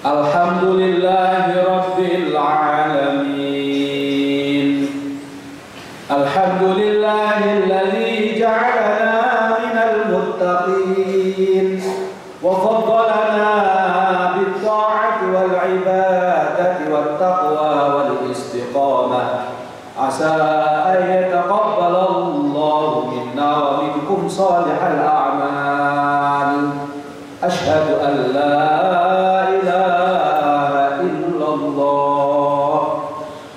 Alhamdulillahi Rabbil Alamin. Alhamdulillahilladzi ja'alana minal muttaqin wa faddalana bit-ta'ati wal 'ibadati wat taqwa wal istiqamah. Asa an yataqabbalallahu minna wa minkum salihal a'mal. Asyhadu an la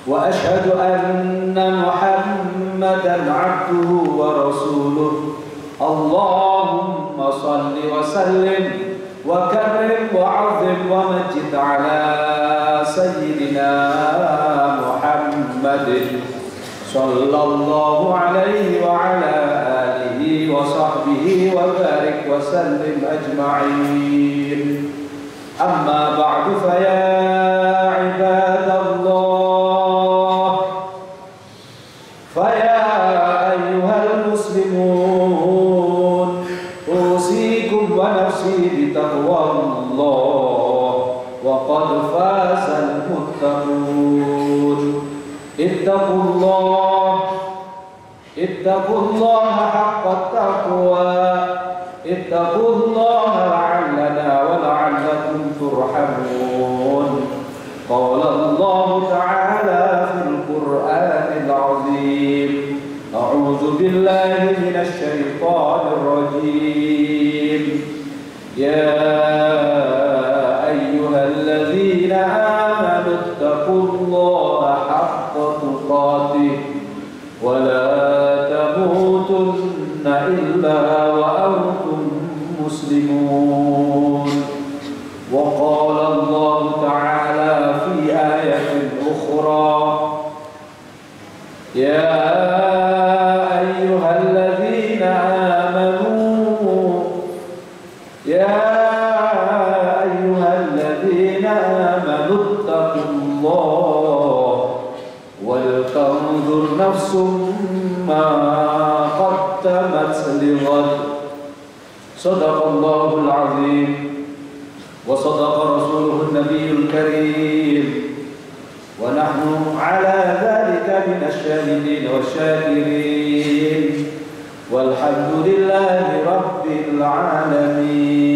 وأشهد أن محمدا عبده ورسوله اللهم صل وسلم وكرم وعظم ومجد على سيدنا محمد صلى الله عليه وعلى آله وصحبه وبارك وسلم أجمعين. أما بعد فيا عباد الله بتقوى الله وقد فاز المتقون. اتقوا الله حق التقوى. اتقوا الله لعلنا ولعلكم ترحمون. قال الله تعالى في القرآن العظيم أعوذ بالله من الشيطان الرجيم يا أيها الذين آمنوا اتقوا الله حق تقاته ولا تموتن إلا وأنتم مسلمون. وقال الله تعالى في آية أخرى يا أيها الذين آمنوا اتقوا الله ولتنظر نفس ما قدمت لغد. صدق الله العظيم وصدق رسوله النبي الكريم ونحن على ذلك من الشاهدين والشاكرين والحمد لله رب العالمين.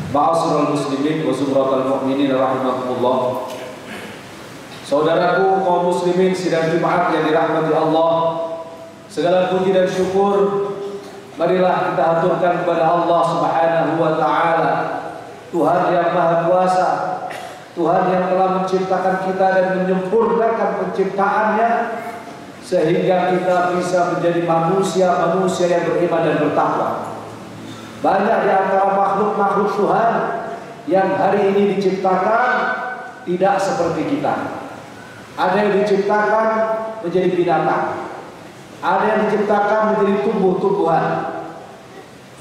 Ma'asyiral muslimin wa sumratal mu'minin rahimakumullah. Saudaraku kaum muslimin sidang Jumat yang dirahmati Allah, segala puji dan syukur marilah kita aturkan kepada Allah Subhanahu wa taala, Tuhan yang Maha Kuasa, Tuhan yang telah menciptakan kita dan menyempurnakan penciptaannya sehingga kita bisa menjadi manusia yang beriman dan bertakwa. Banyak di antara makhluk-makhluk Tuhan yang hari ini diciptakan tidak seperti kita. Ada yang diciptakan menjadi binatang, ada yang diciptakan menjadi tumbuh-tumbuhan,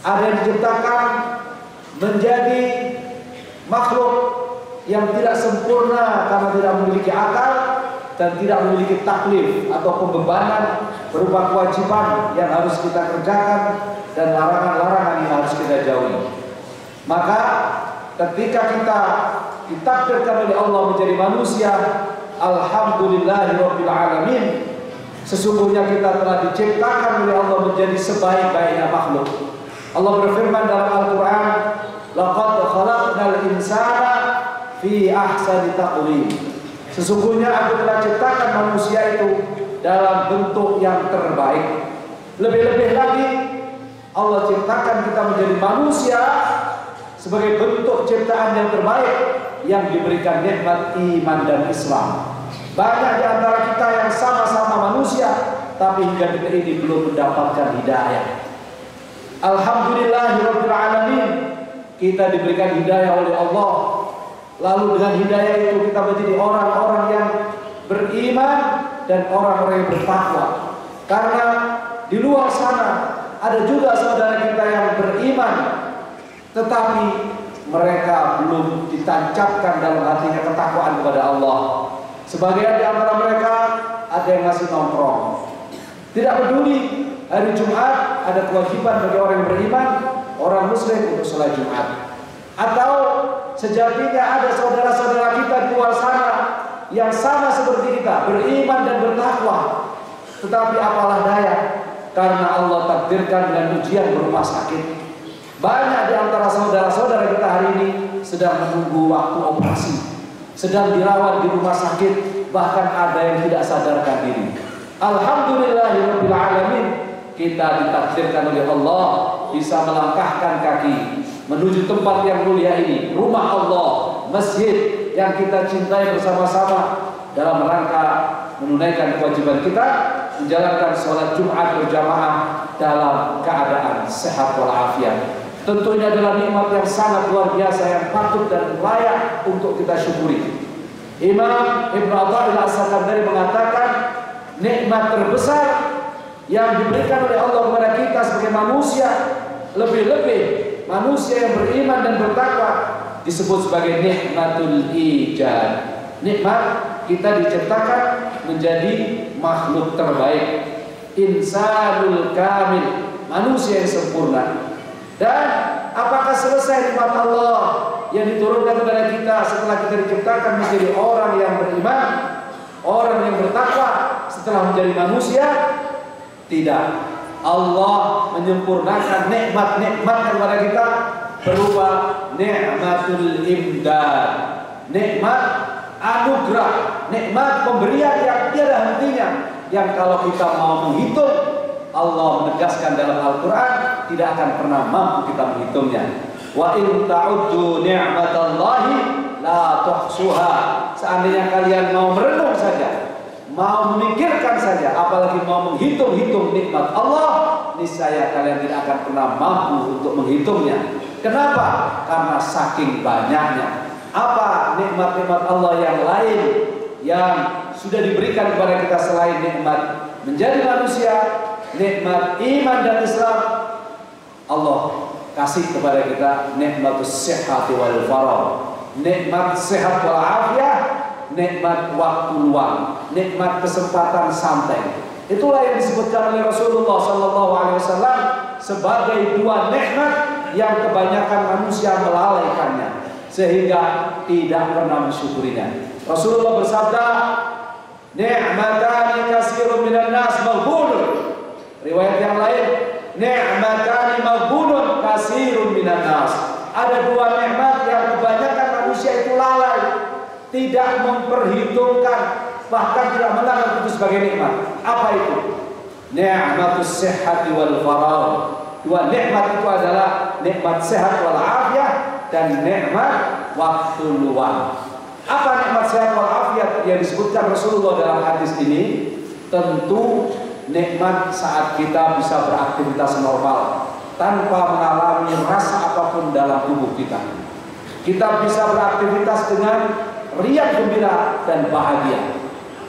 ada yang diciptakan menjadi makhluk yang tidak sempurna karena tidak memiliki akal dan tidak memiliki taklif atau pembebanan berupa kewajiban yang harus kita kerjakan dan larangan-larangan yang harus kita jauhi. Maka ketika kita ditakdirkan oleh Allah menjadi manusia, alhamdulillahirabbil alamin, sesungguhnya kita telah diciptakan oleh Allah menjadi sebaik-baiknya makhluk. Allah berfirman dalam Al-Qur'an, laqad khalaqnal insana fi ahsani taqwim. Sesungguhnya aku telah ciptakan manusia itu dalam bentuk yang terbaik. Lebih-lebih lagi Allah ciptakan kita menjadi manusia sebagai bentuk ciptaan yang terbaik yang diberikan nikmat iman dan Islam. Banyak di antara kita yang sama-sama manusia tapi hingga detik ini belum mendapatkan hidayah. Alhamdulillahirabbil alamin, kita diberikan hidayah oleh Allah. Lalu dengan hidayah itu kita menjadi orang-orang yang beriman dan orang-orang yang bertakwa. Karena di luar sana ada juga saudara kita yang beriman, tetapi mereka belum ditancapkan dalam hatinya ketakwaan kepada Allah. Sebagian di antara mereka ada yang masih nongkrong, Tidak peduli hari Jumat ada kewajiban bagi orang yang beriman, orang muslim untuk sholat Jumat. Atau sejatinya ada saudara-saudara kita di luar sana yang sama seperti kita, beriman dan bertakwa, tetapi apalah daya, karena Allah takdirkan dengan ujian berupa sakit. Banyak di antara saudara-saudara kita hari ini sedang menunggu waktu operasi, sedang dirawat di rumah sakit, bahkan ada yang tidak sadarkan diri. Alhamdulillahirabbil alamin, kita ditakdirkan oleh Allah bisa melangkahkan kaki menuju tempat yang mulia ini, rumah Allah, masjid yang kita cintai bersama-sama dalam rangka menunaikan kewajiban kita menjalankan sholat Jumat berjamaah dalam keadaan sehat walafiat. Tentu ini adalah nikmat yang sangat luar biasa yang patut dan layak untuk kita syukuri. Imam Ibn Athaillah As-Sakandari mengatakan nikmat terbesar yang diberikan oleh Allah kepada kita sebagai manusia, lebih-lebih manusia yang beriman dan bertakwa, disebut sebagai nikmatul ijad. Nikmat kita diciptakan menjadi makhluk terbaik, insanul kamil, manusia yang sempurna. Dan apakah selesai nikmat Allah yang diturunkan kepada kita setelah kita diciptakan menjadi orang yang beriman, orang yang bertakwa setelah menjadi manusia? Tidak. Allah menyempurnakan nikmat-nikmat kepada kita berupa nikmatul imdad, nikmat anugerah, nikmat pemberian yang tiada hentinya, yang kalau kita mau menghitung, Allah menegaskan dalam Al-Quran tidak akan pernah mampu kita menghitungnya. Wa in ta'uddu ni'matallahi la tuhsuha. Seandainya kalian mau merenung saja, mau memikirkan saja, apalagi mau menghitung-hitung nikmat Allah, niscaya kalian tidak akan pernah mampu untuk menghitungnya. Kenapa? Karena saking banyaknya. Apa nikmat-nikmat Allah yang lain yang sudah diberikan kepada kita selain nikmat menjadi manusia, nikmat iman dan Islam? Allah kasih kepada kita nikmatus sihhati wal faragh, nikmat sehat wal afiat, nikmat waktu luang, nikmat kesempatan santai. Itulah yang disebutkan oleh Rasulullah SAW sebagai dua nikmat yang kebanyakan manusia melalaikannya sehingga tidak pernah mensyukurinya. Rasulullah bersabda, ni'matani katsirun minan nas maghbunun. Riwayat yang lain, ni'matani maghbunun katsirun minan nas. Ada dua nikmat yang kebanyakan manusia itu lalai, tidak memperhitungkan, bahkan tidak menganggap itu sebagai nikmat. Apa itu? Ni'matus sihhati wal faragh. Dua nikmat itu adalah nikmat sehat wal afiat dan nikmat waktu luang. Apa nikmat sehat wal afiat yang disebutkan Rasulullah dalam hadis ini? Tentu nikmat saat kita bisa beraktivitas normal tanpa mengalami rasa apapun dalam tubuh kita. Kita bisa beraktivitas dengan riang gembira dan bahagia.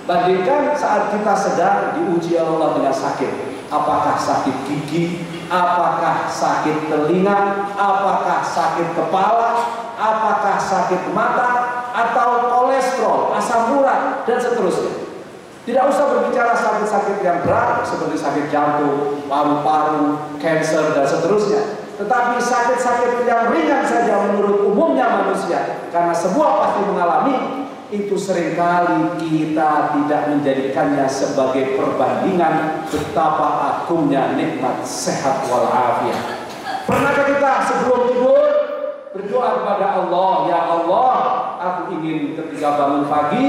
Bandingkan saat kita sedang diuji Allah dengan sakit. Apakah sakit gigi, apakah sakit telinga, apakah sakit kepala, apakah sakit mata, atau kolesterol, asam urat, dan seterusnya. Tidak usah berbicara sakit-sakit yang berat seperti sakit jantung, paru-paru, kanker, dan seterusnya. Tetapi sakit-sakit yang ringan saja menurut umumnya manusia, karena semua pasti mengalami, itu seringkali kita tidak menjadikannya sebagai perbandingan betapa agungnya nikmat sehat wal afiat. Pernahkah kita sebelum tidur berdoa kepada Allah, ya Allah, aku ingin ketika bangun pagi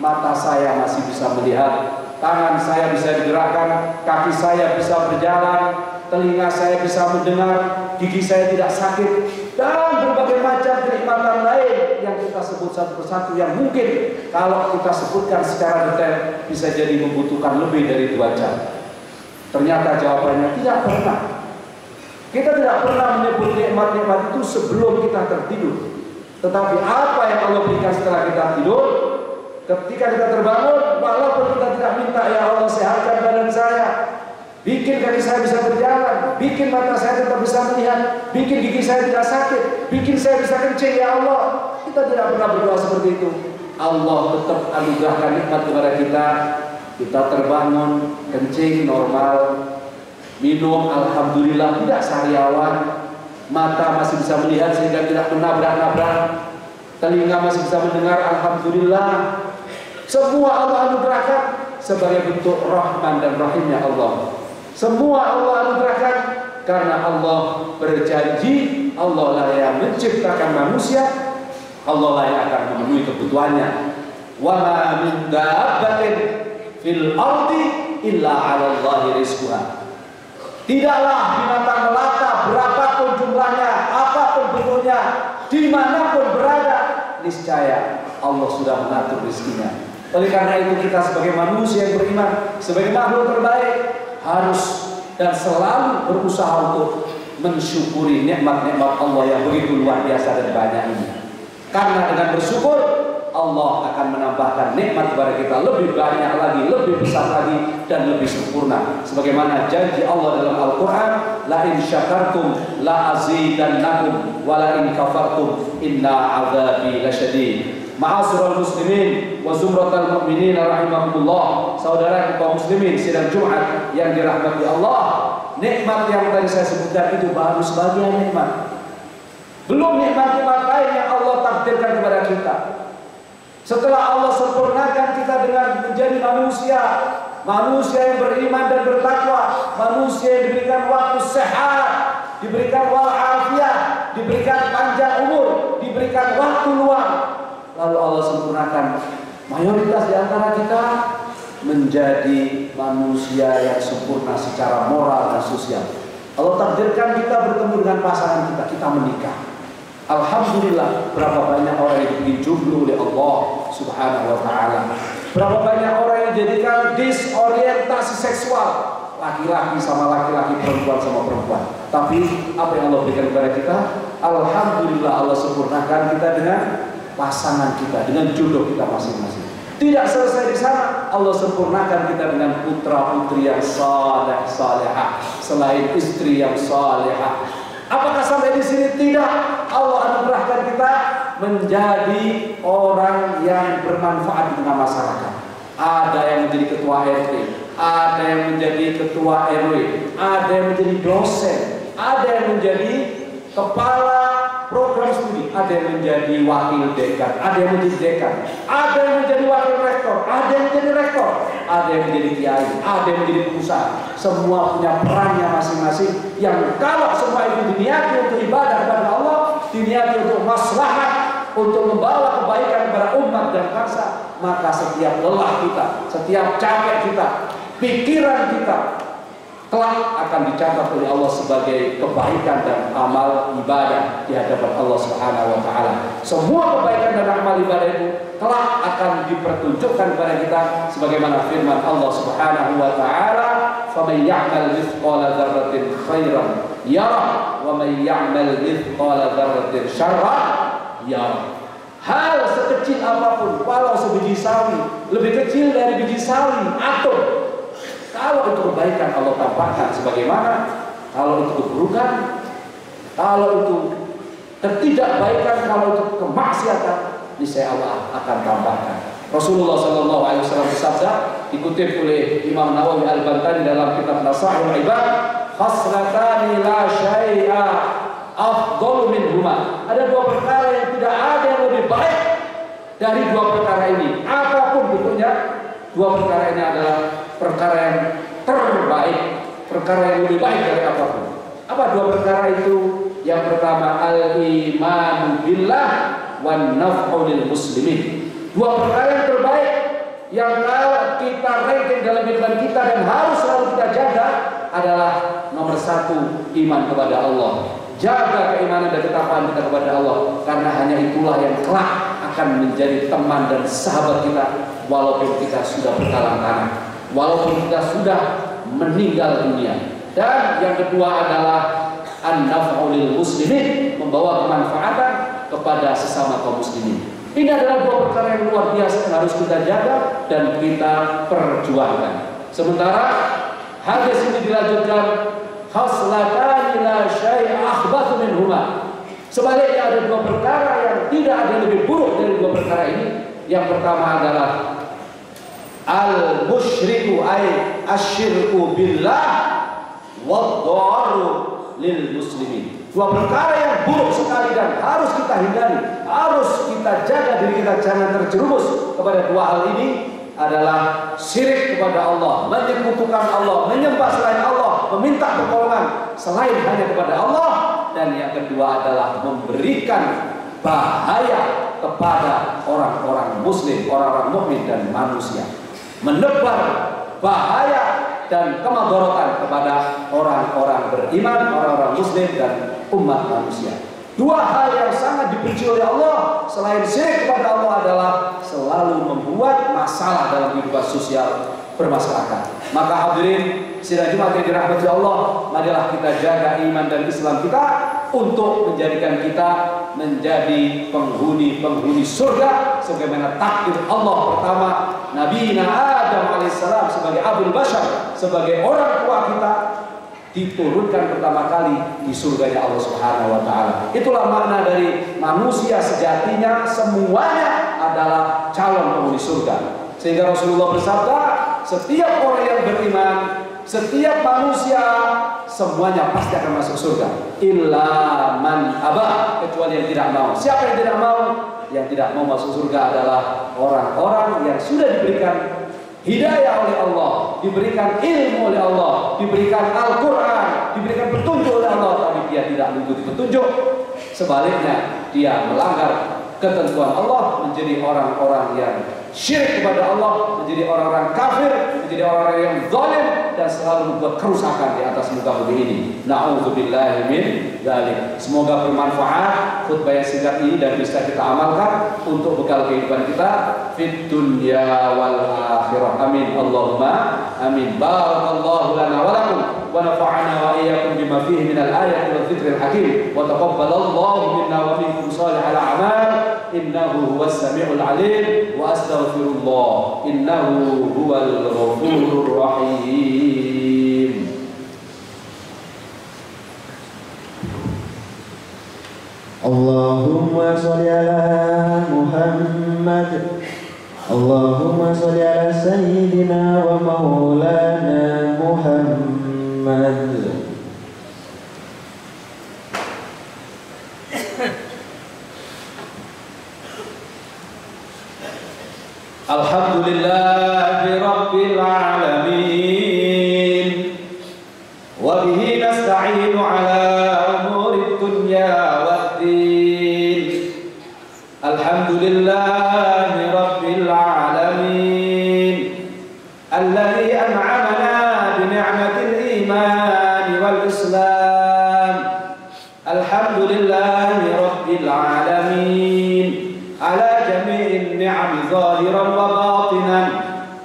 mata saya masih bisa melihat, tangan saya bisa digerakkan, kaki saya bisa berjalan, telinga saya bisa mendengar, gigi saya tidak sakit, dan berbagai macam kenikmatan lain yang kita sebut satu persatu yang mungkin kalau kita sebutkan secara detail bisa jadi membutuhkan lebih dari 2 jam. Ternyata jawabannya tidak pernah. Kita tidak pernah menyebut nikmat-nikmat itu sebelum kita tertidur. Tetapi apa yang Allah berikan setelah kita tidur, ketika kita terbangun, walaupun kita tidak minta, ya Allah sehatkan badan saya, bikin kaki saya bisa berjalan, bikin mata saya tetap bisa melihat, bikin gigi saya tidak sakit, bikin saya bisa kencing, ya Allah. Kita tidak pernah berdoa seperti itu. Allah tetap anugerahkan nikmat kepada kita kita terbangun, kencing normal, minum alhamdulillah tidak sariawan, mata masih bisa melihat sehingga tidak menabrak-nabrak, telinga masih bisa mendengar alhamdulillah. Semua Allah anugerahkan sebagai bentuk rahman dan rahimnya Allah. Semua Allah anugerahkan karena Allah berjanji, Allah lah yang menciptakan manusia, Allah lah yang akan memenuhi kebutuhannya. Wa ma min dabbatin fil ardi illa 'ala Allahi rizquha. Tidaklah binatang melata berapapun jumlahnya, apapun bentuknya, dimanapun berada, niscaya Allah sudah mengatur rezekinya. Oleh karena itu kita sebagai manusia yang beriman, sebagai makhluk terbaik, harus dan selalu berusaha untuk mensyukuri nikmat-nikmat Allah yang begitu luar biasa dan banyak ini. Karena dengan bersyukur, Allah akan menambahkan nikmat kepada kita lebih banyak lagi, lebih besar lagi, dan lebih sempurna. Sebagaimana janji Allah dalam Al-Quran, la in syakartum la azidannakum wa la in kafartum inna azabi lasyadid. Ma'asyiral muslimin wa zumratal mu'minin rahimakumullah. Saudara kaum muslimin sidang Jumat yang dirahmati Allah, nikmat yang tadi saya sebutkan itu baru sebagian nikmat. Belum nikmat-nikmat lain yang Allah takdirkan kepada kita. Setelah Allah sempurnakan kita dengan menjadi manusia, manusia yang beriman dan bertakwa, manusia yang diberikan waktu sehat, diberikan walafiat, diberikan panjang umur, diberikan waktu luang. Lalu Allah sempurnakan mayoritas di antara kita menjadi manusia yang sempurna secara moral dan sosial. Allah takdirkan kita bertemu dengan pasangan kita, kita menikah. Alhamdulillah, berapa banyak orang yang diberi jomblo oleh Allah Subhanahu wa ta'ala. Berapa banyak orang yang dijadikan disorientasi seksual, laki-laki sama laki-laki, perempuan sama perempuan. Tapi apa yang Allah berikan kepada kita? Alhamdulillah, Allah sempurnakan kita dengan pasangan kita, dengan jodoh kita masing-masing. Tidak selesai di sana, Allah sempurnakan kita dengan putra-putri yang saleh salehah, selain istri yang salehah. Apakah sampai di sini? Tidak. Allah anugerahkan kita menjadi orang yang bermanfaat di tengah masyarakat. Ada yang menjadi ketua RT, ada yang menjadi ketua RW, ada yang menjadi dosen, ada yang menjadi kepala program studi, ada yang menjadi wakil dekan, ada yang menjadi dekan, ada yang menjadi wakil rektor, ada yang menjadi rektor, ada yang menjadi kiai, ada yang menjadi pengusaha. Semua punya perannya masing-masing, yang kalau semua itu diniati untuk ibadah kepada Allah, diniati untuk maslahat, untuk membawa kebaikan kepada umat dan bangsa, maka setiap lelah kita, setiap capek kita, pikiran kita kelak akan dicatat oleh Allah sebagai kebaikan dan amal ibadah di hadapan Allah Subhanahu wa ta'ala. Semua kebaikan dan amal ibadah itu kelak akan dipertunjukkan kepada kita sebagaimana firman Allah Subhanahu wa ta'ala, "Faman ya'mal mithqala dzarratin khairan yarah wa man ya'mal mithqala dzarratin syarran yarah." Hal sekecil apapun, walau sebiji sawi, lebih kecil dari biji sawi, atom, kalau itu kebaikan Allah tampakkan sebagaimana, kalau itu keburukan, kalau itu ketidakbaikan, kalau itu kemaksiatan, niscaya Allah akan tampakkan. Rasulullah SAW bersabda, dikutip oleh Imam Nawawi Al-Bantani dalam kitab Nasaihul Ibad, "Khaslatani la syai'a afdalu minhuma." Ada dua perkara yang tidak ada yang lebih baik dari dua perkara ini. Apapun bentuknya, dua perkara ini adalah perkara yang terbaik, perkara yang lebih baik dari apapun. Apa dua perkara itu? Yang pertama, al-imanu billah wan naf'u lil muslimin. Dua perkara yang terbaik yang kalau kita ranking dalam kehidupan kita dan harus selalu kita jaga adalah nomor satu, iman kepada Allah. Jaga keimanan dan ketakwaan kita kepada Allah, karena hanya itulah yang kelak akan menjadi teman dan sahabat kita walaupun kita sudah berkalang tanah, walaupun kita sudah meninggal dunia. Dan yang kedua adalah an-naf'u lil muslimin, membawa kemanfaatan kepada sesama kaum muslimin. Ini adalah dua perkara yang luar biasa yang harus kita jaga dan kita perjuangkan. Sementara hadis ini dilanjutkan, khaslatani la syai'a akhbathu minhuma. Sebaliknya ada dua perkara yang tidak ada lebih buruk dari dua perkara ini. Yang pertama adalah al-musyriku ay asyirku billah wadh-dharru lil muslimin. Dua perkara yang buruk sekali dan harus kita hindari, harus kita jaga diri kita jangan terjerumus kepada dua hal ini adalah syirik kepada Allah, menyekutukan Allah, menyembah selain Allah, meminta pertolongan selain hanya kepada Allah, dan yang kedua adalah memberikan bahaya kepada orang-orang muslim, orang-orang mukmin dan manusia, menebar bahaya dan kemadharatan kepada orang-orang beriman, orang-orang muslim dan umat manusia. Dua hal yang sangat dibenci oleh Allah selain syirik kepada Allah adalah selalu membuat masalah dalam kehidupan sosial bermasyarakat. Maka hadirin sidang Jumat yang dirahmati Allah, marilah kita jaga iman dan Islam kita untuk menjadikan kita menjadi penghuni surga sebagaimana takdir Allah pertama Nabi Adam alaihissalam sebagai Abul Bashar, sebagai orang tua kita, diturunkan pertama kali di surganya Allah Subhanahu wa taala. Itulah makna dari manusia sejatinya semuanya adalah calon penghuni surga. Sehingga Rasulullah bersabda, setiap orang yang beriman, setiap manusia semuanya pasti akan masuk surga. Illa man aba, kecuali yang tidak mau. Siapa yang tidak mau? Yang tidak mau masuk surga adalah orang-orang yang sudah diberikan hidayah oleh Allah, diberikan ilmu oleh Allah, diberikan Al-Quran, diberikan petunjuk oleh Allah, tapi dia tidak mengikuti petunjuk. Sebaliknya, dia melanggar ketentuan Allah, menjadi orang-orang yang syirik kepada Allah, menjadi orang-orang kafir, menjadi orang-orang yang zalim, dan selalu membuat kerusakan di atas muka bumi ini. Na'udzubillahi min dzalik. Semoga bermanfaat khutbah yang singkat ini dan bisa kita amalkan untuk bekal kehidupan kita fid dunya wal akhirah. Amin. Allahumma amin. Barakallahu lana wa lakum wa nafa'ana wa iyyakum bima fihi minal ayati wal dzikril hakim wa taqabbalallahu minna wa minkum shalihal a'mal innahu huwas samiul alim wa astaghfirullah innahu huwal ghafurur rahim. Allahumma sholli ala Muhammad, Allahumma sholli ala sayyidina wa maulana Muhammad. Alhamdulillahi rabbil alamin wa bihi nasta'inu ala umuri dunya waddin. Alhamdulillahi rabbil alamin alladhi an'amana bi ni'matil iman wal islam. Alhamdulillahi rabbil alamin ala jami'in ni'ami zahiran wa batinan.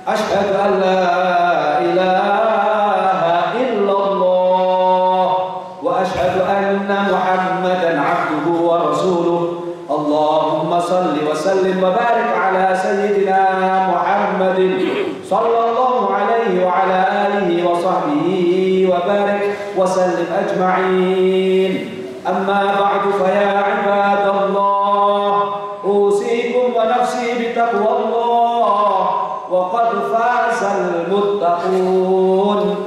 Ashhadu an la ilaha illallah wa ashhadu anna Muhammadan abduhu wa rasuluh. Allahumma salli wa sallim wa barik ala sayyidina Muhammadin sallallahu alaihi wa ala alihi wa sahbihi wa barik wa sallim ajma'in. Amma ba'du fa ya ibadallah, usikum wa nafsi bitaqwa Allah wa qad fazal muttaqun.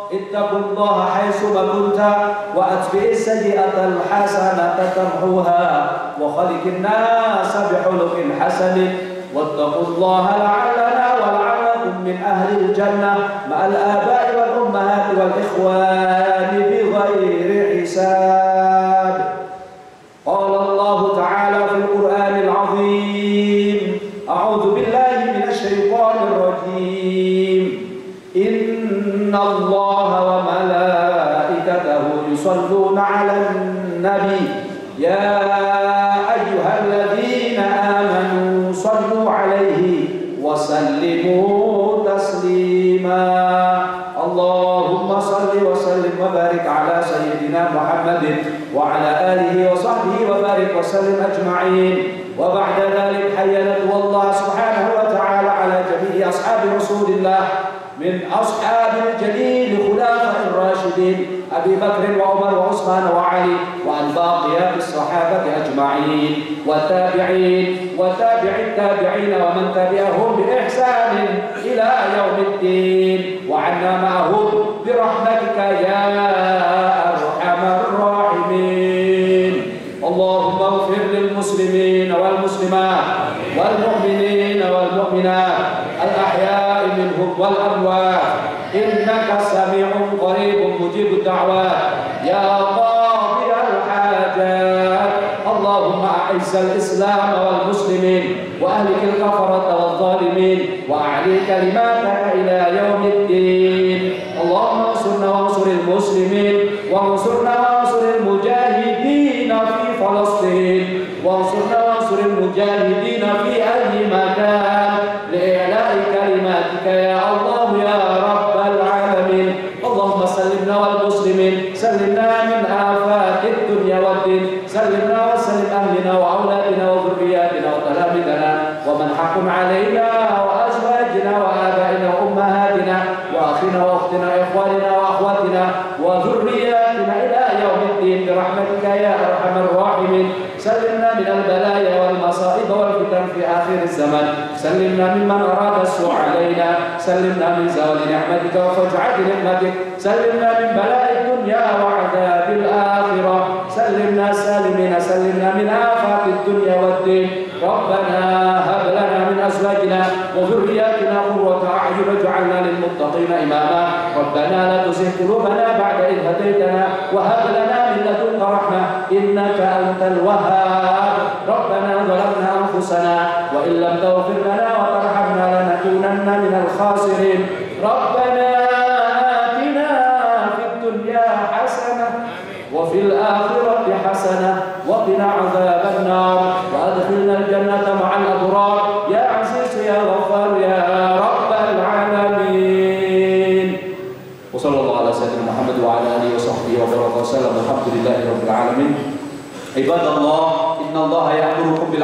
Ittaqullaha haitsu ma kunta wa atbi'is sayyi'atal hasanata tamhuha wa khaliqin nasa bihuluqin hasanin wattaqullaha la'allana wa la'allakum min ahlil jannah ma'al aba'i wal ummahati wal ikhwani bighairi hisab. Qala Allah ta'ala fil Qur'anil 'azim, a'udzu billahi minasy syaithanir rajim. Innallaha wa malaikatahu yusholluna 'alan nabi ya ayyuhalladzina amanu shallu 'alaihi wa sallimu taslima. Allahumma shalli wa sallim wa barik ala sayyidina Muhammadin wa ala alihi wa sahbihi wa barik wa sallim ajma'in. Wa ba'da dhalik hayyanatu Allah subhanahu wa ta'ala ala jami'i ashabi Rasulillah min ashabil jalil khulafa'ir rasyidin أبي بكر وعمر وعثمان وعلي وعن باقيات الصحابة أجمعين والتابعين وتابع التابعين ومن تبعهم بإحسان إلى يوم الدين وعنا معهم برحمتك يا أرحم الراحمين. اللهم اغفر للمسلمين والمسلمات والمؤمنين والمؤمنات الأحياء منهم والأموات إنك سميع قريب مجيب الدعوات يا قاضي الحاجات. اللهم أعز الإسلام والمسلمين وأهلك الكفرة والظالمين وأعلي كلماتك إلى يوم الدين. اللهم انصرنا وانصر المسلمين وانصرنا وانصر المجاهدين في فلسطين وانصرنا وانصر المجاهدين في أي مكان لإعلاء كلماتك يا الله يا رب العالمين. اللهم سلمنا والمسلمين سلمنا من آفات الدنيا والدين سلمنا وسلم أهلنا وأولادنا وذرياتنا وتلامذنا ومن حق علينا وأزواجنا وآبائنا وأمهاتنا وأخينا وأختنا وإخواننا وأخواتنا وذرياتنا إلى يوم الدين برحمتك يا أرحم الراحمين. سلمنا من البلايا والمصائب والفتن في آخر الزمن سلمنا ممن أراد السوء علينا سلمنا من زوال نعمتك وفجعة نعمتك سلمنا من بلاء الدنيا وعذاب الآخرة سلمنا سالمين سلمنا من آفات الدنيا والدين. ربنا هب لنا من أزواجنا وذرياتنا قرة أعين واجعلنا للمتقين إماما. ربنا لا تزغ قلوبنا بعد إذ هديتنا وهب لنا من لدنك رحمة إنك أنت الوهاب. ربنا ظلمنا أنفسنا وإن لم تغفر لنا وترحمنا لنكونن من الخاسرين. ربنا آتنا في الدنيا حسنة وفي الآخرة حسنة وقنا عذاب النار وأدخلنا الجنة مع الأبرار يا عزيز يا غفار يا رب العالمين. وصلى الله على سيدنا محمد وعلى آله وصحبه وبارك وسلم. الحمد لله رب العالمين. عباد الله إن الله يأمركم بالعدل